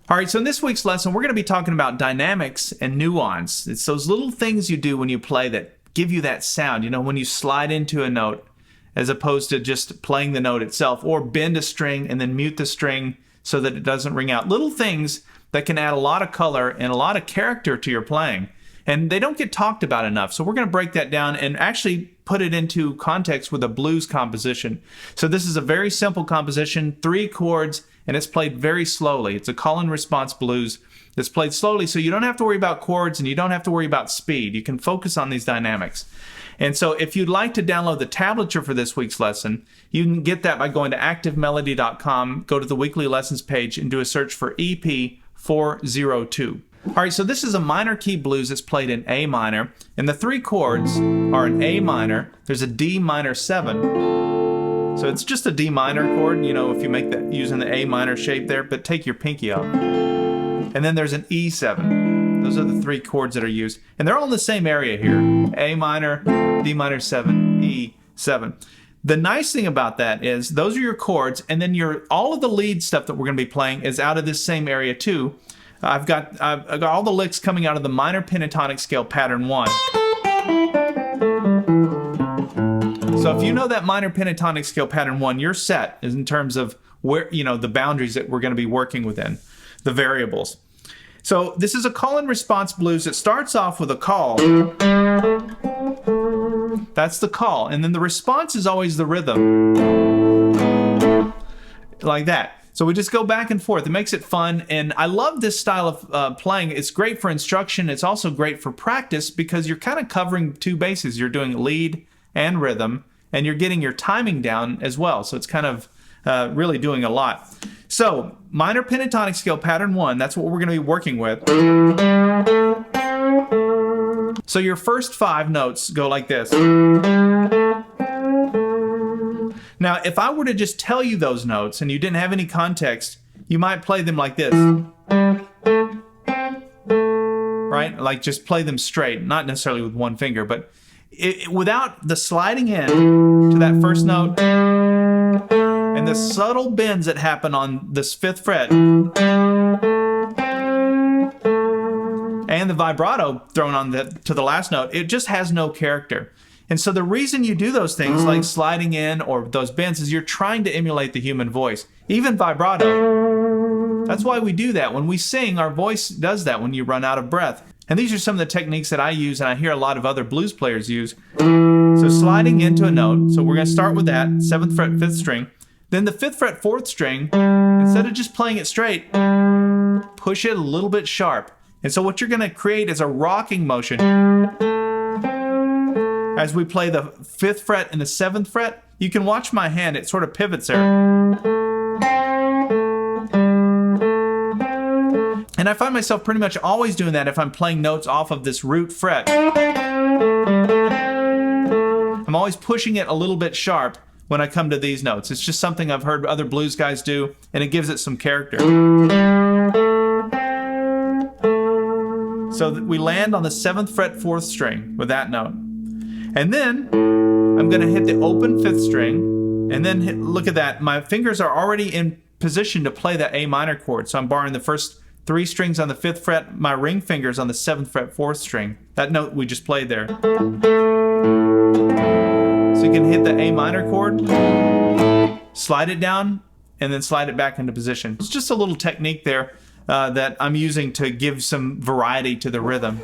All right, so in this week's lesson, we're going to be talking about dynamics and nuance. It's those little things you do when you play that give you that sound. You know, when you slide into a note as opposed to just playing the note itself, or bend a string and then mute the string so that it doesn't ring out. Little things that can add a lot of color and a lot of character to your playing. And they don't get talked about enough. So we're going to break that down and actually put it into context with a blues composition. So this is a very simple composition, 3 chords, and it's played very slowly. It's a call and response blues that's played slowly, so you don't have to worry about chords and you don't have to worry about speed. You can focus on these dynamics. And so if you'd like to download the tablature for this week's lesson, you can get that by going to activemelody.com, go to the weekly lessons page, and do a search for EP402. All right, so this is a minor key blues that's played in A minor, and the 3 chords are an A minor, there's a D minor 7, so it's just a D minor chord, you know, if you make that using the A minor shape there, but take your pinky out. And then there's an E7. Those are the 3 chords that are used, and they're all in the same area here. A minor, D minor 7, E7. The nice thing about that is those are your chords, and then all of the lead stuff that we're going to be playing is out of this same area too. I've got all the licks coming out of the minor pentatonic scale pattern 1. So if you know that minor pentatonic scale pattern 1, you're set in terms of where, you know, the boundaries that we're going to be working within, the variables. So this is a call and response blues. It starts off with a call. That's the call, and then the response is always the rhythm, like that. So we just go back and forth. It makes it fun, and I love this style of playing. It's great for instruction. It's also great for practice because you're kind of covering 2 bases. You're doing lead and rhythm, and you're getting your timing down as well. So it's kind of really doing a lot. So minor pentatonic scale pattern 1, that's what we're going to be working with. So your first 5 notes go like this. Now, if I were to just tell you those notes and you didn't have any context, you might play them like this. Right? Like just play them straight, not necessarily with one finger, but without the sliding in to that first note and the subtle bends that happen on this 5th fret and the vibrato thrown on to the last note, it just has no character. And so the reason you do those things like sliding in or those bends is you're trying to emulate the human voice, even vibrato. That's why we do that. When we sing, our voice does that when you run out of breath. And these are some of the techniques that I use and I hear a lot of other blues players use. So sliding into a note, so we're going to start with that, 7th fret, 5th string. Then the 5th fret, 4th string, instead of just playing it straight, push it a little bit sharp. And so what you're going to create is a rocking motion. As we play the 5th fret and the 7th fret, you can watch my hand, it sort of pivots there. And I find myself pretty much always doing that if I'm playing notes off of this root fret. I'm always pushing it a little bit sharp when I come to these notes. It's just something I've heard other blues guys do, and it gives it some character. So that we land on the 7th fret, 4th string with that note. And then I'm going to hit the open 5th string, and then look at that. My fingers are already in position to play that A minor chord. So I'm borrowing the first 3 strings on the 5th fret, my ring fingers on the 7th fret, 4th string. That note we just played there. So you can hit the A minor chord, slide it down, and then slide it back into position. It's just a little technique there that I'm using to give some variety to the rhythm.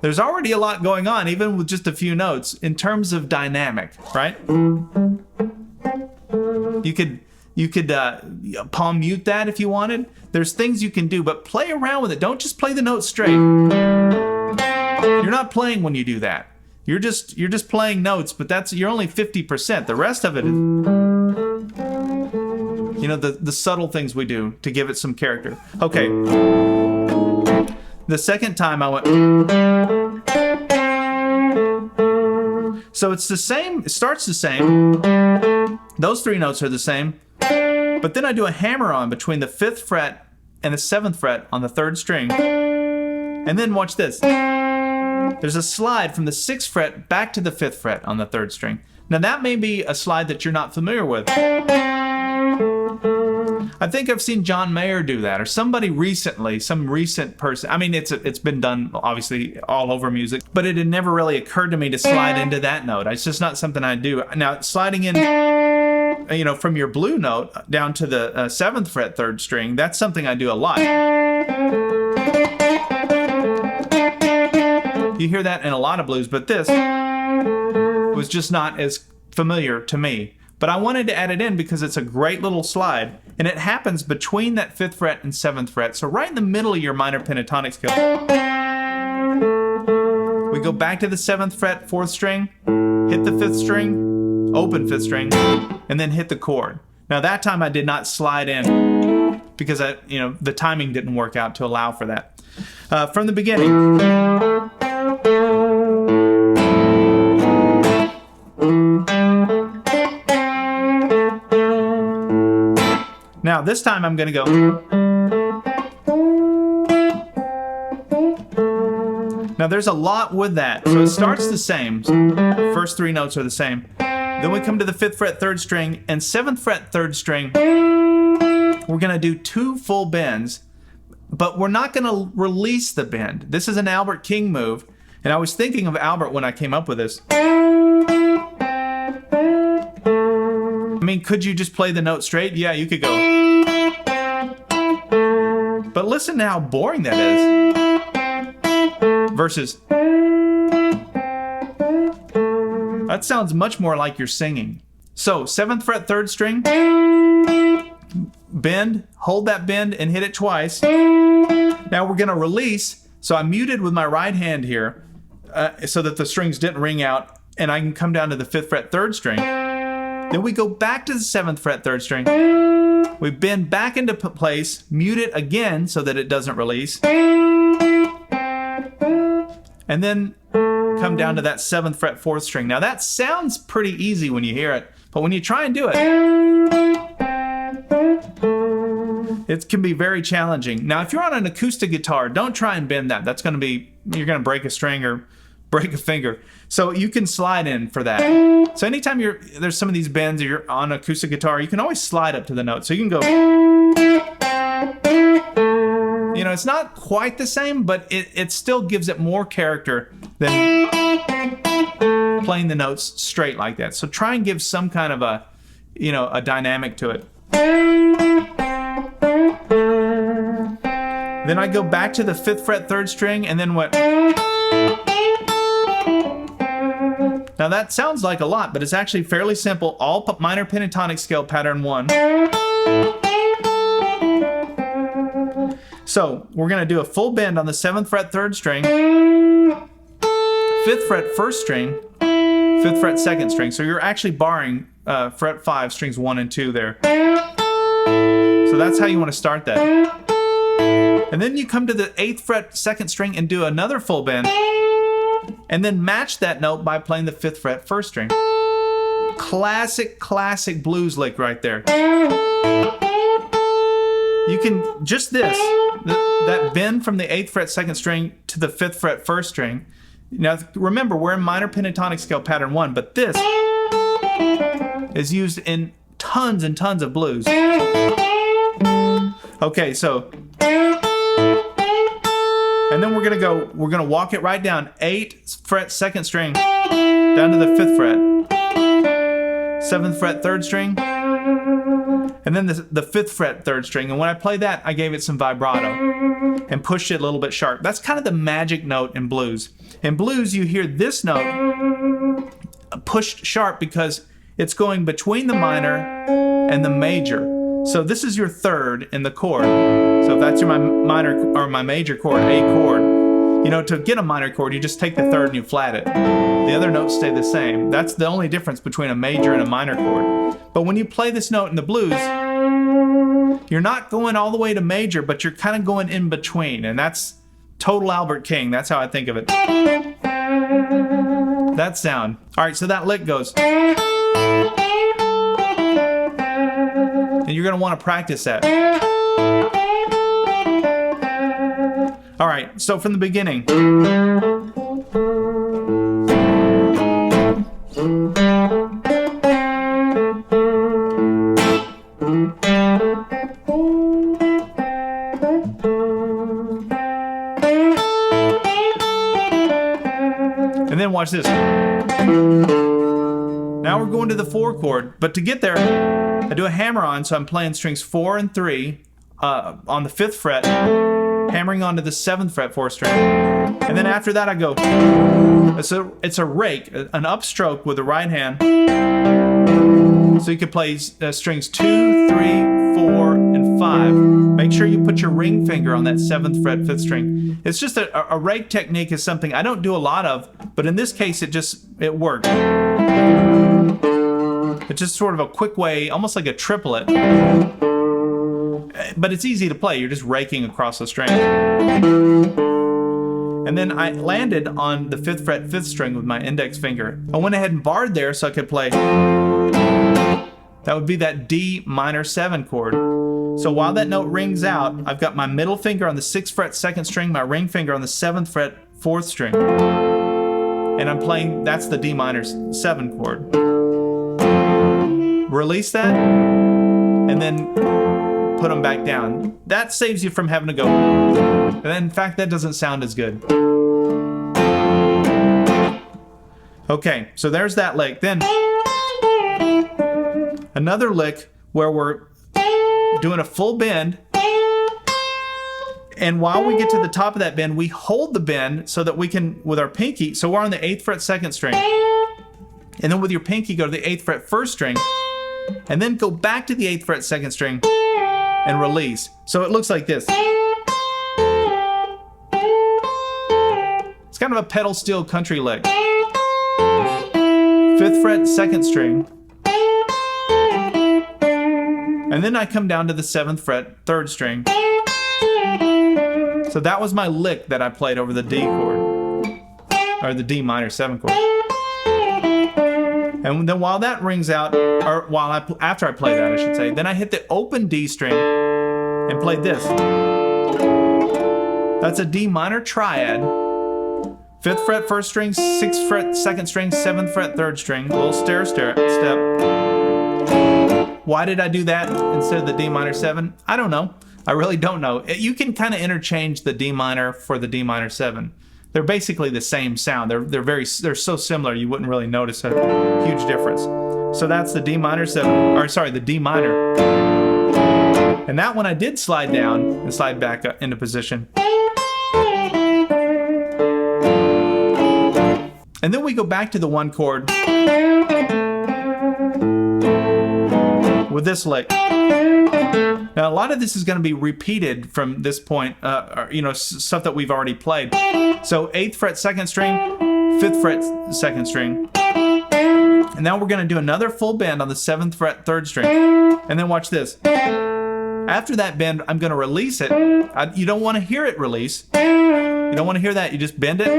there's already a lot going on, even with just a few notes, in terms of dynamic, right? You could palm mute that if you wanted. There's things you can do, but play around with it. Don't just play the note straight. You're not playing when you do that. You're just playing notes, but you're only 50%. The rest of it is, the subtle things we do to give it some character. Okay. The second time I went. So it's the same. It starts the same. Those three notes are the same. But then I do a hammer on between the 5th fret and the 7th fret on the 3rd string. And then watch this. There's a slide from the 6th fret back to the 5th fret on the 3rd string. Now that may be a slide that you're not familiar with. I think I've seen John Mayer do that, or somebody recently, some recent person. I mean, it's been done obviously all over music, but it had never really occurred to me to slide into that note. It's just not something I do. Now sliding in, from your blue note down to the 7th fret 3rd string, that's something I do a lot. You hear that in a lot of blues, but this was just not as familiar to me. But I wanted to add it in because it's a great little slide, and it happens between that 5th fret and 7th fret, so right in the middle of your minor pentatonic scale. We go back to the 7th fret, 4th string, hit the 5th string, open 5th string, and then hit the chord. Now that time I did not slide in because the timing didn't work out to allow for that. From the beginning. Now this time I'm going to go. Now there's a lot with that. So it starts the same. The first three notes are the same. Then we come to the 5th fret 3rd string and 7th fret 3rd string. We're going to do 2 full bends, but we're not going to release the bend. This is an Albert King move, and I was thinking of Albert when I came up with this. I mean, could you just play the note straight? Yeah, you could go. But listen to how boring that is. Versus. That sounds much more like you're singing. So, 7th fret 3rd string. Bend, hold that bend and hit it twice. Now we're going to release. So I muted with my right hand here so that the strings didn't ring out, and I can come down to the 5th fret 3rd string. Then we go back to the 7th fret 3rd string. We bend back into place, mute it again so that it doesn't release. And then come down to that 7th fret 4th string. Now that sounds pretty easy when you hear it, but when you try and do it, it can be very challenging. Now if you're on an acoustic guitar, don't try and bend that. You're going to break a string or break a finger. So you can slide in for that. So anytime there's some of these bends or you're on acoustic guitar, you can always slide up to the note. So you can go, it's not quite the same, but it still gives it more character than playing the notes straight like that. So try and give some kind of a dynamic to it. Then I go back to the 5th fret 3rd string and then what? Now that sounds like a lot, but it's actually fairly simple. All minor pentatonic scale pattern 1. So we're going to do a full bend on the 7th fret 3rd string, 5th fret 1st string, 5th fret 2nd string. So you're actually barring fret 5 strings 1 and 2 there. So that's how you want to start that. And then you come to the 8th fret 2nd string and do another full bend. And then match that note by playing the 5th fret 1st string. Classic blues lick right there. You can just that bend from the 8th fret 2nd string to the 5th fret 1st string. Now remember, we're in minor pentatonic scale pattern 1, but this is used in tons and tons of blues. Okay, so and then we're gonna walk it right down. 8th fret 2nd string down to the 5th fret, 7th fret 3rd string, and then the 5th fret 3rd string. And when I play that, I gave it some vibrato. and push it a little bit sharp. That's kind of the magic note in blues. In blues, you hear this note pushed sharp because it's going between the minor and the major. So this is your third in the chord. So if that's your minor or my major chord, A chord, you know, to get a minor chord, you just take the third and you flat it. The other notes stay the same. That's the only difference between a major and a minor chord. But when you play this note in the blues, you're not going all the way to major, but you're kind of going in between. And that's total Albert King. That's how I think of it. That sound. All right, so that lick goes. And you're going to want to practice that. All right, so from the beginning. And then watch this. Now we're going to the 4 chord, but to get there, I do a hammer on, so I'm playing strings 4 and 3 on the 5th fret, hammering onto the 7th fret 4th string. And then after that I go, it's a rake, an upstroke with the right hand. So you can play strings 2, 3, 4, and 5. Make sure you put your ring finger on that 7th fret 5th string. It's just a rake technique is something I don't do a lot of, but in this case it works. It's just sort of a quick way, almost like a triplet. But it's easy to play. You're just raking across the string. And then I landed on the 5th fret 5th string with my index finger. I went ahead and barred there so I could play. That would be that D minor 7 chord. So while that note rings out, I've got my middle finger on the 6th fret 2nd string, my ring finger on the 7th fret 4th string. And I'm playing, that's the D minor 7 chord. Release that, and then put them back down. That saves you from having to go. And in fact, that doesn't sound as good. Okay, so there's that lick. Then another lick where we're doing a full bend. And while we get to the top of that bend, we hold the bend so that we can, with our pinky, so we're on the 8th fret 2nd string. And then with your pinky, go to the 8th fret 1st string. And then go back to the 8th fret 2nd string and release. So it looks like this. It's kind of a pedal steel country lick. 5th fret 2nd string. And then I come down to the 7th fret 3rd string. So that was my lick that I played over the D chord, or the D minor 7 chord. And then while that rings out, or after I play that, I should say, then I hit the open D string and play this. That's a D minor triad. 5th fret 1st string, 6th fret 2nd string, 7th fret 3rd string, a little stair step. Why did I do that instead of the D minor 7? I don't know. I really don't know. You can kind of interchange the D minor for the D minor 7. They're basically the same sound. They're so similar you wouldn't really notice a huge difference. So that's the D minor 7, or sorry, the D minor. And that one I did slide down and slide back up into position. And then we go back to the 1 chord with this lick. Now, a lot of this is going to be repeated from this point, stuff that we've already played. So 8th fret 2nd string, 5th fret 2nd string. And now we're going to do another full bend on the 7th fret 3rd string. And then watch this. After that bend, I'm going to release it. You don't want to hear it release. You don't want to hear that. You just bend it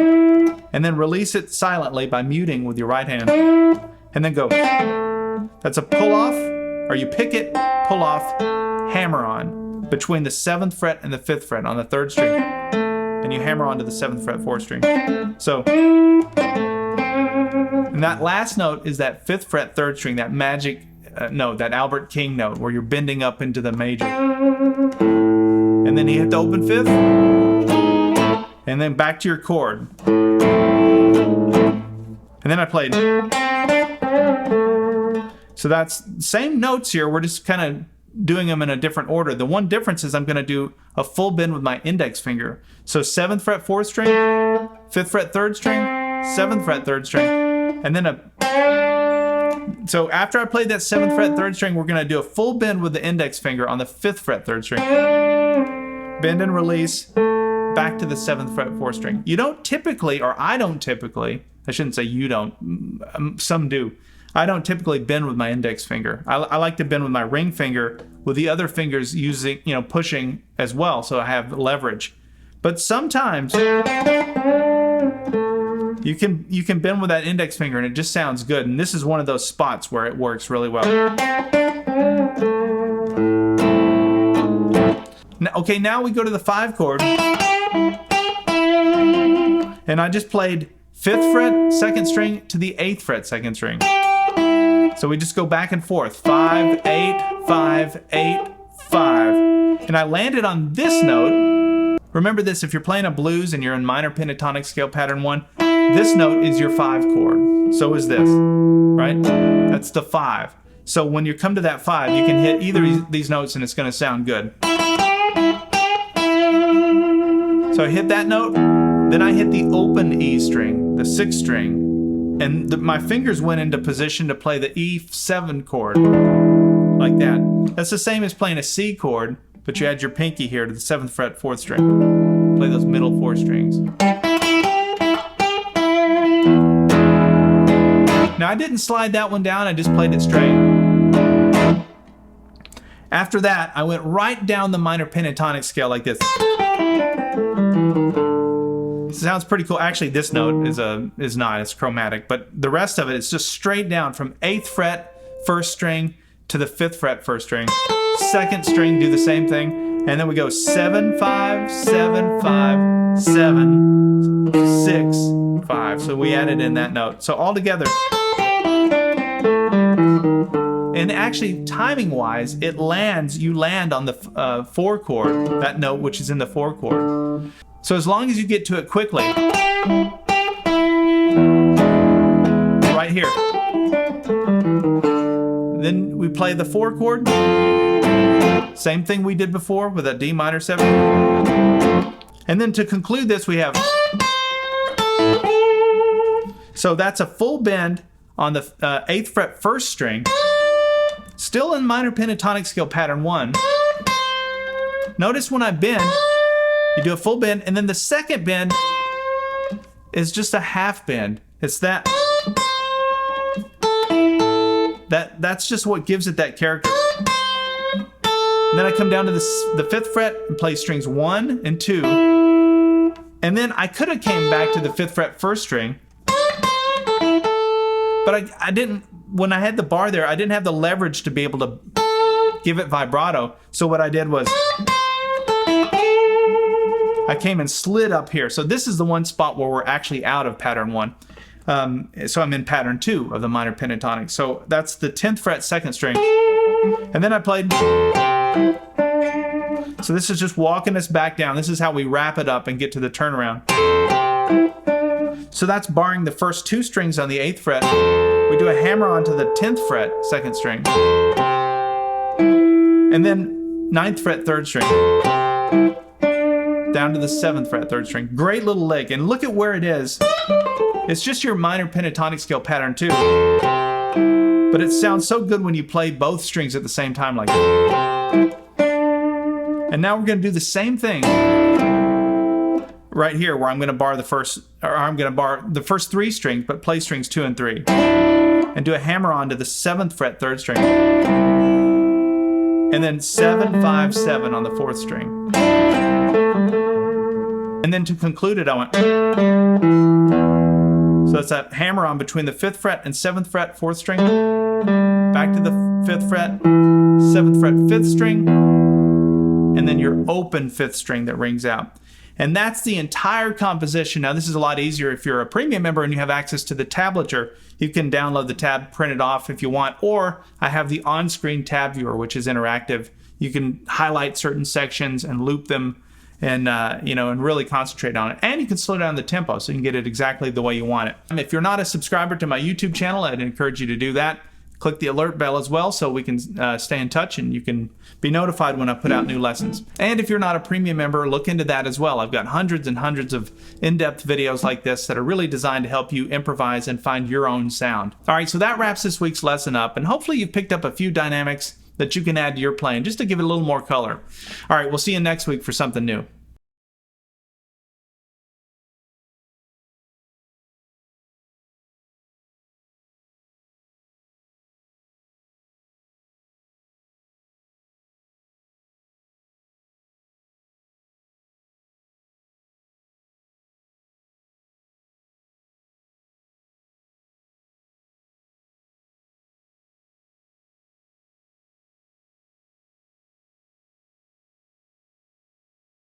and then release it silently by muting with your right hand. And then go. That's a pull off, or you pick it, pull off, hammer on between the 7th fret and the 5th fret on the 3rd string, and you hammer onto the 7th fret 4th string. So, and that last note is that 5th fret 3rd string, that magic note, that Albert King note where you're bending up into the major. And then you hit the open 5th, and then back to your chord. And then I played. So that's same notes here. We're just kind of doing them in a different order. The one difference is I'm going to do a full bend with my index finger. So 7th fret 4th string, 5th fret 3rd string, 7th fret 3rd string, and then so after I played that 7th fret 3rd string, we're going to do a full bend with the index finger on the 5th fret 3rd string. Bend and release, back to the 7th fret 4th string. You don't typically, or I don't typically, I shouldn't say you don't, some do. I don't typically bend with my index finger. I like to bend with my ring finger, with the other fingers using, pushing as well, so I have leverage. But sometimes you can bend with that index finger and it just sounds good. And this is one of those spots where it works really well. Okay, now we go to the 5 chord. And I just played 5th fret 2nd string to the 8th fret 2nd string. So we just go back and forth. 5, 8, 5, 8, 5. And I landed on this note. Remember this, if you're playing a blues and you're in minor pentatonic scale pattern 1, this note is your 5 chord. So is this, right? That's the 5. So when you come to that 5, you can hit either of these notes and it's going to sound good. So I hit that note, then I hit the open E string, the 6th string, and my fingers went into position to play the E7 chord, like that. That's the same as playing a C chord, but you add your pinky here to the 7th fret 4th string. Play those middle 4 strings. Now I didn't slide that one down, I just played it straight. After that, I went right down the minor pentatonic scale like this. Sounds pretty cool. Actually, this note is not, it's chromatic, but the rest of it is just straight down from 8th fret 1st string to the 5th fret 1st string. 2nd string, do the same thing, and then we go 7, 5, 7, 5, 7, 6, 5. So we added in that note. So all together, and actually timing wise, you land on the 4 chord, that note which is in the 4 chord. So as long as you get to it quickly, right here, then we play the 4 chord, same thing we did before with a D minor 7, and then to conclude this we have, so that's a full bend on the 8th fret 1st string, still in minor pentatonic scale pattern 1. Notice when I bend, you do a full bend, and then the second bend is just a half bend. It's that's just what gives it that character. And then I come down to the 5th fret and play strings 1 and 2. And then I could have came back to the 5th fret 1st string, but I didn't, when I had the bar there, I didn't have the leverage to be able to give it vibrato. So what I did was, I came and slid up here. So this is the one spot where we're actually out of pattern 1. So I'm in pattern 2 of the minor pentatonic. So that's the 10th fret 2nd string. And then I played. So this is just walking us back down. This is how we wrap it up and get to the turnaround. So that's barring the first 2 strings on the 8th fret. We do a hammer onto the 10th fret 2nd string. And then 9th fret 3rd string. Down to the 7th fret 3rd string. Great little lick, and look at where it is. It's just your minor pentatonic scale pattern 2, but it sounds so good when you play both strings at the same time like that. And now we're going to do the same thing right here, where I'm going to bar the first 3 strings, but play strings 2 and 3, and do a hammer on to the 7th fret 3rd string, and then 7, 5, 7 on the 4th string. And then to conclude it, I went. So that's that hammer on between the 5th fret and 7th fret 4th string, back to the 5th fret, 7th fret 5th string, and then your open 5th string that rings out. And that's the entire composition. Now this is a lot easier if you're a premium member and you have access to the tablature. You can download the tab, print it off if you want, or I have the on-screen tab viewer, which is interactive. You can highlight certain sections and loop them, and and really concentrate on it. And you can slow down the tempo so you can get it exactly the way you want it. If you're not a subscriber to my YouTube channel, I'd encourage you to do that. Click the alert bell as well so we can stay in touch and you can be notified when I put out new lessons. And if you're not a premium member, look into that as well. I've got hundreds and hundreds of in-depth videos like this that are really designed to help you improvise and find your own sound. All right, so that wraps this week's lesson up, and hopefully you've picked up a few dynamics that you can add to your playing just to give it a little more color. All right, we'll see you next week for something new.